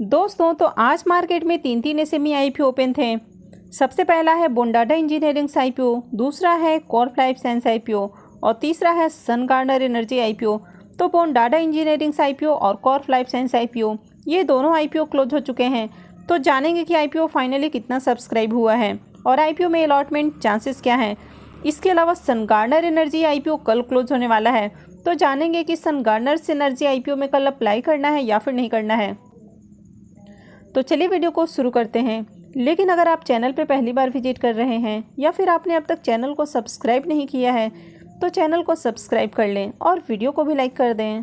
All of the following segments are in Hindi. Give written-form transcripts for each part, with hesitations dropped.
दोस्तों तो आज मार्केट में तीन एसएमई आईपीओ ओपन थे। सबसे पहला है बोंडाटा इंजीनियरिंग आईपीओ, दूसरा है कॉर्प लाइफ साइंस आईपीओ और तीसरा है सन गार्डनर एनर्जी आईपीओ। तो बोंडाटा इंजीनियरिंग आईपीओ और कॉर्प लाइफ साइंस आईपीओ ये दोनों आईपीओ क्लोज हो चुके हैं। तो जानेंगे कि आईपीओ फाइनली कितना सब्सक्राइब हुआ है और आईपीओ में अलॉटमेंट चांसेस क्या हैं। इसके अलावा सन गार्डनर एनर्जी आईपीओ कल क्लोज होने वाला है, तो जानेंगे कि सन गार्डनर एनर्जी आईपीओ में कल अप्लाई करना है या फिर नहीं करना है। तो चलिए वीडियो को शुरू करते हैं। लेकिन अगर आप चैनल पर पहली बार विजिट कर रहे हैं या फिर आपने अब तक चैनल को सब्सक्राइब नहीं किया है तो चैनल को सब्सक्राइब कर लें और वीडियो को भी लाइक कर दें।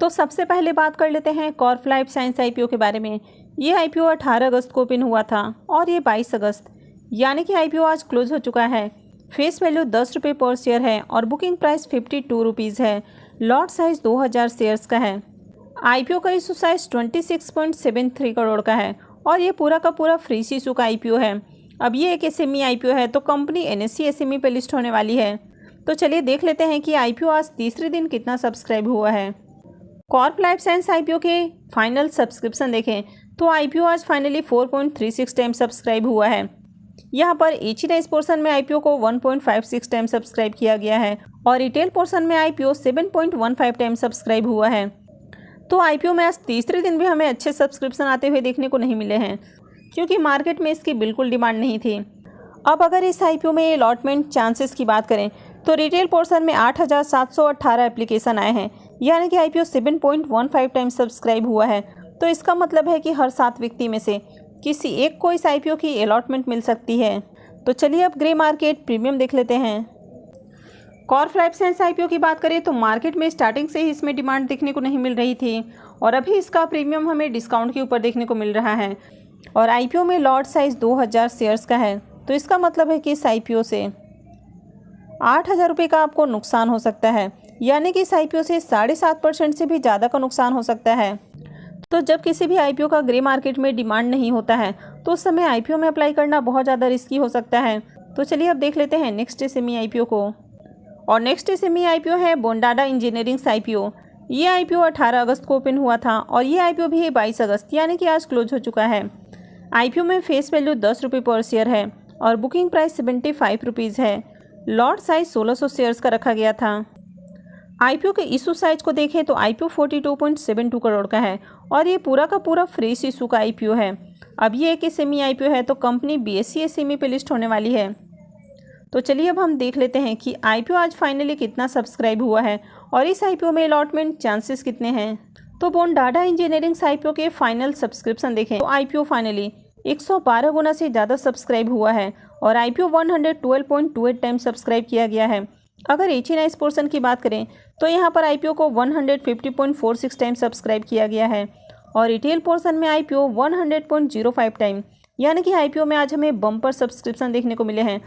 तो सबसे पहले बात कर लेते हैं कॉर्प लाइफ साइंस आईपीओ के बारे में। ये आईपीओ 18 अगस्त को ओपन हुआ था और ये 22 अगस्त यानी कि आईपीओ आज क्लोज हो चुका है। फेस वैल्यू 10 रुपये पर शेयर है और बुकिंग प्राइस 52 रुपीज़ है। लॉट साइज 2000 शेयर्स का है। आईपीओ का इशू साइज 26.73 करोड़ का है और ये पूरा का पूरा फ्री इशू का आईपीओ है। अब ये एक एसएमई आईपीओ है तो कंपनी एनएससी एसएमई पे लिस्ट होने वाली है। तो चलिए देख लेते हैं कि आईपीओ आज तीसरे दिन कितना सब्सक्राइब हुआ है। कॉर्प लाइफ साइंस आईपीओ के फाइनल सब्सक्रिप्शन देखें तो आईपीओ आज फाइनली 4.36 टाइम सब्सक्राइब हुआ है। यहाँ पर एच पोर्शन में आईपीओ को 1.56 टाइम सब्सक्राइब किया गया है और रिटेल पोर्शन में आईपीओ 7.15 टाइम सब्सक्राइब हुआ है। तो आईपीओ में आज तीसरे दिन भी हमें अच्छे सब्सक्रिप्शन आते हुए देखने को नहीं मिले हैं क्योंकि मार्केट में इसकी बिल्कुल डिमांड नहीं थी। अब अगर इस आईपीओ में अलॉटमेंट चांसेस की बात करें तो रिटेल पोर्शन में 8,718 एप्लीकेशन आए हैं यानी कि आईपीओ 7.15 टाइम सब्सक्राइब हुआ है। तो इसका मतलब है कि हर 7 व्यक्ति में से किसी एक को इस आईपीओ की अलॉटमेंट मिल सकती है। तो चलिए अब ग्रे मार्केट प्रीमियम देख लेते हैं। कॉर्प लाइफ साइंस आईपीओ की बात करें तो मार्केट में स्टार्टिंग से ही इसमें डिमांड देखने को नहीं मिल रही थी और अभी इसका प्रीमियम हमें डिस्काउंट के ऊपर देखने को मिल रहा है और आईपीओ में लॉट साइज 2000 शेयर्स का है। तो इसका मतलब है कि इस आईपीओ से 8,000 रुपये का आपको नुकसान हो सकता है यानी कि इस आईपीओ से 7.5% से भी ज़्यादा का नुकसान हो सकता है। तो जब किसी भी आईपीओ का ग्रे मार्केट में डिमांड नहीं होता है तो उस समय आईपीओ में अप्लाई करना बहुत ज़्यादा रिस्की हो सकता है। तो चलिए अब देख लेते हैं नेक्स्ट एसएमई आईपीओ को और नेक्स्ट एसएमई आईपीओ है बोंडाटा इंजीनियरिंग आईपीओ। ये आईपीओ 18 अगस्त को ओपन हुआ था और ये आईपीओ भी 22 अगस्त यानी कि आज क्लोज हो चुका है। आईपीओ में फेस वैल्यू 10 रुपये पर शेयर है और बुकिंग प्राइस 75 रुपीज़ है। लॉट साइज 1600 शेयर्स का रखा गया था। आईपीओ के इशू साइज को देखें तो आईपीओ 42.72 करोड़ का है और ये पूरा का पूरा फ्री इशू का आईपीओ है। अब ये एक एसएमई आईपीओ है तो कंपनी बीएसई एसएमई पे लिस्ट होने वाली है। तो चलिए अब हम देख लेते हैं कि आईपीओ आज फाइनली कितना सब्सक्राइब हुआ है और इस आईपीओ में अलॉटमेंट चांसेस कितने हैं। तो बोंडाटा इंजीनियरिंग आईपीओ के फाइनल सब्सक्रिप्शन देखें तो आईपीओ फाइनली 112 गुना से ज़्यादा सब्सक्राइब हुआ है और आईपीओ 112.28 टाइम सब्सक्राइब किया गया है। अगर एच पोर्शन की बात करें तो यहाँ पर आईपीओ को 150.46 टाइम सब्सक्राइब किया गया है और रिटेल पोर्शन में आईपीओ 100.05 टाइम यानी कि आईपीओ में आज हमें बम्पर सब्सक्रिप्शन देखने को मिले हैं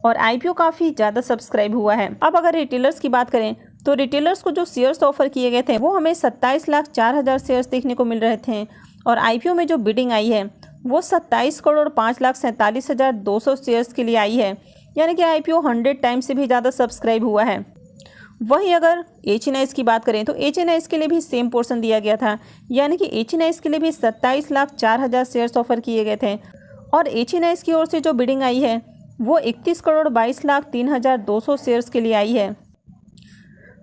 और आईपीओ काफ़ी ज़्यादा सब्सक्राइब हुआ है। अब अगर रिटेलर्स की बात करें तो रिटेलर्स को जो शेयर्स ऑफर किए गए थे वो हमें 27,04,000 शेयर्स देखने को मिल रहे थे और आईपीओ में जो बिडिंग आई है वो 27,05,47,200 शेयर्स के लिए आई है यानी कि आईपीओ 100 टाइम से भी ज़्यादा सब्सक्राइब हुआ है। वहीं अगर एच की बात करें तो एच के लिए भी सेम पोर्शन दिया गया था यानी कि एच के लिए भी 27,04,000 शेयर्स ऑफर किए गए थे और एच की ओर से जो बिडिंग आई है वो 31,22,03,200 शेयर्स के लिए आई है।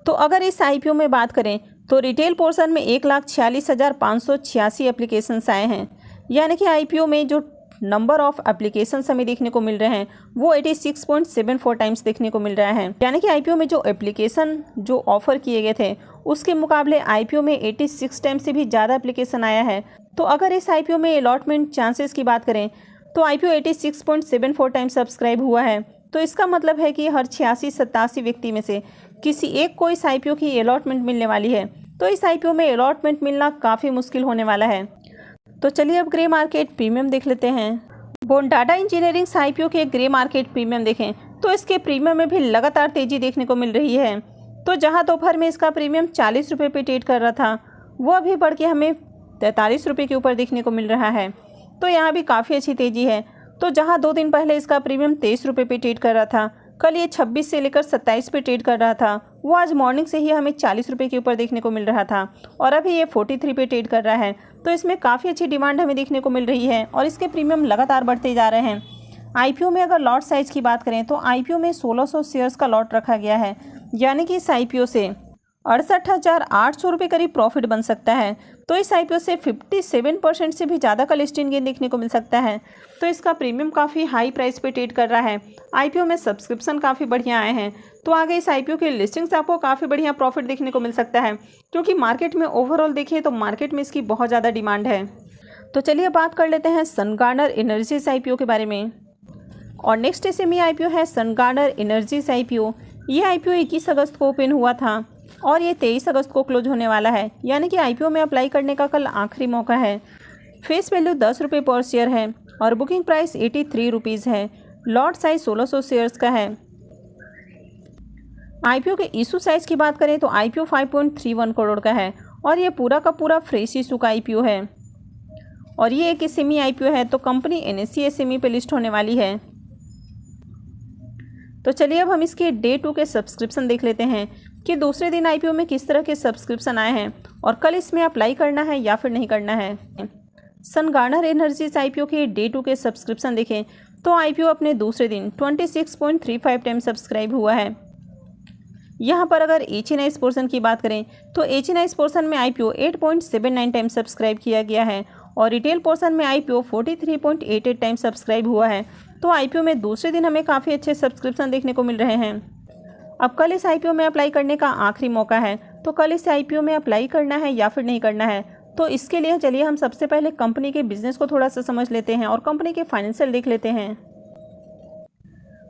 तो अगर इस आईपीओ में बात करें तो रिटेल पोर्शन में 1,46,586 एप्लीकेशंस आए हैं यानी कि आईपीओ में जो नंबर ऑफ एप्लीकेशंस हमें देखने को मिल रहे हैं वो 86.74 टाइम्स देखने को मिल रहा है यानी कि आईपीओ में जो एप्लीकेशन जो ऑफर किए गए थे उसके मुकाबले आईपीओ में 86 टाइम से भी ज़्यादा एप्लीकेशन आया है। तो अगर इस आईपीओ में अलॉटमेंट चांसेस की बात करें तो आईपीओ 86.74 टाइम सब्सक्राइब हुआ है। तो इसका मतलब है कि हर 86-87 व्यक्ति में से किसी एक को इस आईपीओ की अलॉटमेंट मिलने वाली है। तो इस आईपीओ में अलॉटमेंट मिलना काफ़ी मुश्किल होने वाला है। तो चलिए अब ग्रे मार्केट प्रीमियम देख लेते हैं। बोंडाटा इंजीनियरिंग आईपीओ के ग्रे मार्केट प्रीमियम देखें तो इसके प्रीमियम में भी लगातार तेज़ी देखने को मिल रही है। तो जहां दोपहर में इसका प्रीमियम 40 रुपये पे ट्रेड कर रहा था वो अभी बढ़ के हमें 43 रुपये के ऊपर देखने को मिल रहा है। तो यहाँ भी काफ़ी अच्छी तेज़ी है। तो जहाँ 2 दिन पहले इसका प्रीमियम 23 रुपये पे ट्रेड कर रहा था कल ये 26 से लेकर 27 पे ट्रेड कर रहा था, वो आज मॉर्निंग से ही हमें 40 रुपये के ऊपर देखने को मिल रहा था और अभी ये 43 पे ट्रेड कर रहा है। तो इसमें काफ़ी अच्छी डिमांड हमें देखने को मिल रही है और इसके प्रीमियम लगातार बढ़ते जा रहे हैं। आईपीओ में अगर लॉट साइज़ की बात करें तो आईपीओ में 1600 शेयर्स का लॉट रखा गया है, यानी कि इस आईपीओ से 68,800 रुपये करीब प्रॉफिट बन सकता है। तो इस आईपीओ से 57% से भी ज़्यादा का लिस्टिंग गेन देखने को मिल सकता है। तो इसका प्रीमियम काफ़ी हाई प्राइस पे ट्रेड कर रहा है। आईपीओ में सब्सक्रिप्शन काफ़ी बढ़िया आए हैं, तो आगे इस आईपीओ के लिस्टिंग से आपको काफ़ी बढ़िया प्रॉफिट देखने को मिल सकता है, क्योंकि मार्केट में ओवरऑल देखिए तो मार्केट में इसकी बहुत ज़्यादा डिमांड है। तो चलिए बात कर लेते हैं सन गार्डनर एनर्जीज आईपीओ के बारे में। और नेक्स्ट एसएमई आईपीओ है सन गार्डनर एनर्जीज आईपीओ। ये आईपीओ 21 अगस्त को ओपन हुआ था और ये 23 अगस्त को क्लोज होने वाला है, यानी कि आईपीओ में अप्लाई करने का कल आखिरी मौका है। फेस वैल्यू 10 रुपये पर शेयर है और बुकिंग प्राइस 83 रुपीज़ है। लॉट साइज 1600 शेयर्स का है। आईपीओ के इशू साइज की बात करें तो आईपीओ 5.31 करोड़ का है और ये पूरा का पूरा फ्रेश इशू का आईपीओ है और ये एक एसएमई आईपीओ है, तो कंपनी एनएससी एसएमई पे लिस्ट होने वाली है। तो चलिए अब हम इसके डे 2 के सब्सक्रिप्शन देख लेते हैं कि दूसरे दिन आईपीओ में किस तरह के सब्सक्रिप्शन आए हैं और कल इसमें अप्लाई करना है या फिर नहीं करना है। सन गार्डनर एनर्जीज आईपीओ के डे 2 के सब्सक्रिप्शन देखें तो आईपीओ अपने दूसरे दिन 26.35 टाइम सब्सक्राइब हुआ है। यहाँ पर अगर एच.एन.आई. पोर्शन की बात करें तो एच.एन.आई. पोर्शन में आईपीओ 8.79 टाइम सब्सक्राइब किया गया है और रिटेल पोर्शन में आईपीओ 43.88 टाइम सब्सक्राइब हुआ है। तो आईपीओ में दूसरे दिन हमें काफ़ी अच्छे सब्सक्रिप्शन देखने को मिल रहे हैं। अब कल इस आईपीओ में अप्लाई करने का आखिरी मौका है, तो कल इस आईपीओ में अप्लाई करना है या फिर नहीं करना है। तो इसके लिए चलिए हम सबसे पहले कंपनी के बिजनेस को थोड़ा सा समझ लेते हैं और कंपनी के फाइनेंशियल देख लेते हैं।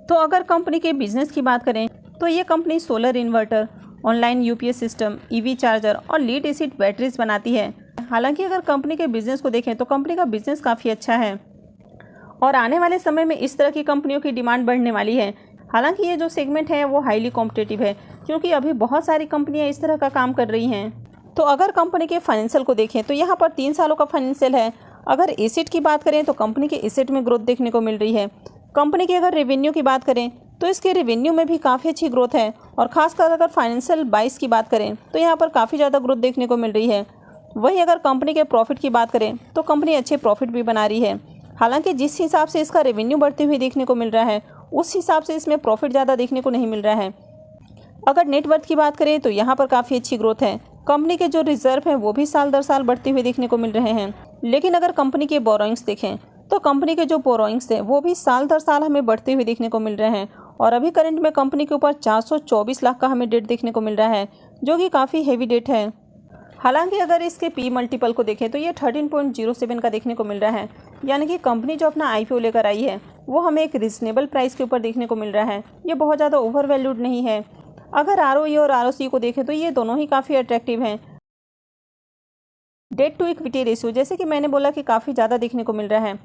तो अगर कंपनी के बिजनेस की बात करें तो ये company solar inverter, online UPS system, EV charger और लीड एसिड बैटरीज बनाती है। हालांकि अगर कंपनी के बिजनेस को देखें तो कंपनी का बिजनेस काफ़ी अच्छा है और आने वाले समय में इस तरह की कंपनियों की डिमांड बढ़ने वाली है। हालांकि ये जो सेगमेंट है वो हाईली कॉम्पिटिटिव है, क्योंकि अभी बहुत सारी कंपनियां इस तरह का काम कर रही हैं। तो अगर कंपनी के फाइनेंशियल को देखें तो यहाँ पर 3 सालों का फाइनेंशियल है। अगर एसेट की बात करें तो कंपनी के एसेट में ग्रोथ देखने को मिल रही है। कंपनी की अगर रेवेन्यू की बात करें तो इसके रेवेन्यू में भी काफ़ी अच्छी ग्रोथ है और खासकर अगर फाइनेंशियल 22 की बात करें तो यहाँ पर काफ़ी ज़्यादा ग्रोथ देखने को मिल रही है। वहीं अगर कंपनी के प्रॉफिट की बात करें तो कंपनी अच्छे प्रॉफिट भी बना रही है। हालांकि जिस हिसाब से इसका रेवेन्यू बढ़ते हुए देखने को मिल रहा है उस हिसाब से इसमें प्रॉफिट ज़्यादा देखने को नहीं मिल रहा है। अगर नेटवर्थ की बात करें तो यहाँ पर काफ़ी अच्छी ग्रोथ है। कंपनी के जो रिजर्व हैं वो भी साल दर साल बढ़ते हुए देखने को मिल रहे हैं। लेकिन अगर कंपनी के बोरोइंग्स देखें तो कंपनी के जो बोरोइंग्स हैं वो भी साल दर साल हमें बढ़ते हुए देखने को मिल रहे हैं और अभी करंट में कंपनी के ऊपर 424 लाख का हमें डेट देखने को मिल रहा है, जो कि काफ़ी हेवी डेट है। हालांकि अगर इसके पी मल्टीपल को देखें तो ये 13.07 का देखने को मिल रहा है, यानी कि कंपनी जो अपना आईपीओ लेकर आई है वो हमें एक रिजनेबल प्राइस के ऊपर देखने को मिल रहा है। ये बहुत ज़्यादा ओवर वैल्यूड नहीं है। अगर आरओई और आरओसी को देखें तो ये दोनों ही काफ़ी अट्रैक्टिव हैं। डेट टू इक्विटी रेशियो जैसे कि मैंने बोला कि काफ़ी ज़्यादा देखने को मिल रहा है।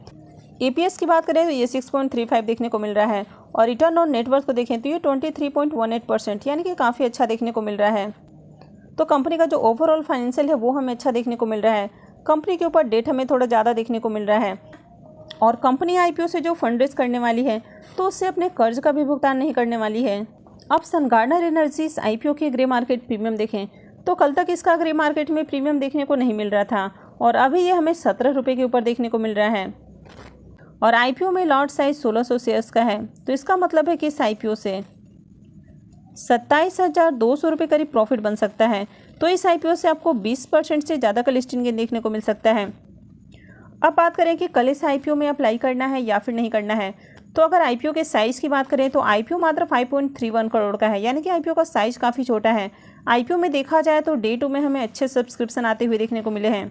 ईपीएस की बात करें तो ये 6.35 देखने को मिल रहा है और रिटर्न ऑन नेटवर्थ को देखें तो ये 23.18%, यानी कि काफ़ी अच्छा देखने को मिल रहा है। तो कंपनी का जो ओवरऑल फाइनेंशियल है वो हमें अच्छा देखने को मिल रहा है। कंपनी के ऊपर डेट हमें थोड़ा ज़्यादा देखने को मिल रहा है और कंपनी आईपीओ से जो फंड रेज करने वाली है तो उससे अपने कर्ज का भी भुगतान नहीं करने वाली है। अब सन गार्डनर एनर्जीज आईपीओ के ग्रे मार्केट प्रीमियम देखें तो कल तक इसका ग्रे मार्केट में प्रीमियम देखने को नहीं मिल रहा था और अभी ये हमें 17 रुपये के ऊपर देखने को मिल रहा है और आईपीओ में लॉट साइज 1600 शेयर्स का है। तो इसका मतलब है कि इस आईपीओ से 27,200 रुपये करीब प्रॉफिट बन सकता है। तो इस आईपीओ से आपको 20% से ज़्यादा का लिस्टिंग गेन देखने को मिल सकता है। अब बात करें कि कल इस आईपीओ में अप्लाई करना है या फिर नहीं करना है। तो अगर आईपीओ के साइज़ की बात करें तो आईपीओ मात्र 5.31 करोड़ का है, यानी कि आईपीओ का साइज़ काफ़ी छोटा है। आईपीओ में देखा जाए तो डे 2 में हमें अच्छे सब्सक्रिप्शन आते हुए देखने को मिले हैं।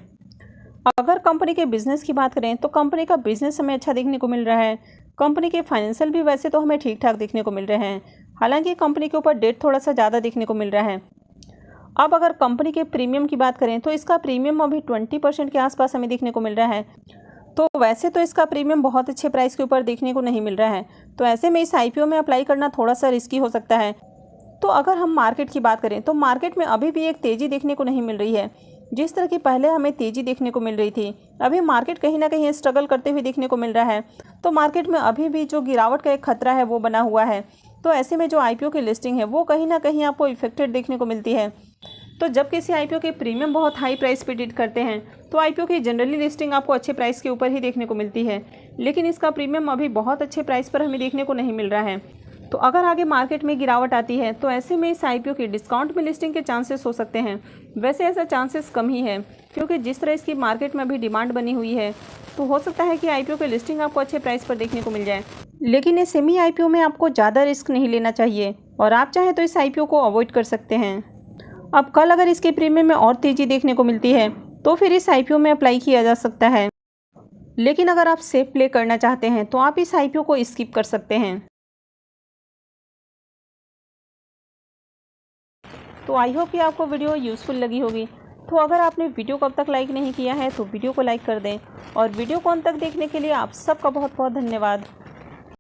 अगर कंपनी के बिजनेस की बात करें तो कंपनी का बिजनेस हमें अच्छा देखने को मिल रहा है। कंपनी के फाइनेंशियल भी वैसे तो हमें ठीक ठाक देखने को मिल रहे हैं। हालांकि कंपनी के ऊपर डेट थोड़ा सा ज़्यादा देखने को मिल रहा है। अब अगर कंपनी के प्रीमियम की बात करें तो इसका प्रीमियम अभी 20% के आसपास हमें देखने को मिल रहा है। तो वैसे तो इसका प्रीमियम बहुत अच्छे प्राइस के ऊपर देखने को नहीं मिल रहा है, तो ऐसे में इस आईपीओ में अप्लाई करना थोड़ा सा रिस्की हो सकता है। तो अगर हम मार्केट की बात करें तो मार्केट में अभी भी एक तेज़ी देखने को नहीं मिल रही है। जिस तरह की पहले हमें तेज़ी देखने को मिल रही थी, अभी मार्केट कहीं ना कहीं स्ट्रगल करते हुए देखने को मिल रहा है। तो मार्केट में अभी भी जो गिरावट का एक खतरा है वो बना हुआ है। तो ऐसे में जो आईपीओ की लिस्टिंग है वो कहीं ना कहीं आपको इफेक्टेड देखने को मिलती है। तो जब किसी आईपीओ के प्रीमियम बहुत हाई प्राइस पे डिड करते हैं तो आईपीओ की जनरली लिस्टिंग आपको अच्छे प्राइस के ऊपर ही देखने को मिलती है, लेकिन इसका प्रीमियम अभी बहुत अच्छे प्राइस पर हमें देखने को नहीं मिल रहा है। तो अगर आगे मार्केट में गिरावट आती है तो ऐसे में इस आईपीओ की डिस्काउंट में लिस्टिंग के चांसेस हो सकते हैं। वैसे ऐसा चांसेस कम ही है, क्योंकि जिस तरह इसकी मार्केट में अभी डिमांड बनी हुई है तो हो सकता है कि आईपीओ की लिस्टिंग आपको अच्छे प्राइस पर देखने को मिल जाए। लेकिन इस सेमी आईपीओ में आपको ज़्यादा रिस्क नहीं लेना चाहिए और आप चाहें तो इस आईपीओ को अवॉइड कर सकते हैं। अब कल अगर इसके प्रीमियम में और तेज़ी देखने को मिलती है तो फिर इस आईपीओ में अप्लाई किया जा सकता है, लेकिन अगर आप सेफ प्ले करना चाहते हैं तो आप इस आईपीओ को स्किप कर सकते हैं। तो आई होप कि आपको वीडियो यूज़फुल लगी होगी। तो अगर आपने वीडियो को अब तक लाइक नहीं किया है तो वीडियो को लाइक कर दें, और वीडियो को अंत तक देखने के लिए आप सबका बहुत बहुत धन्यवाद।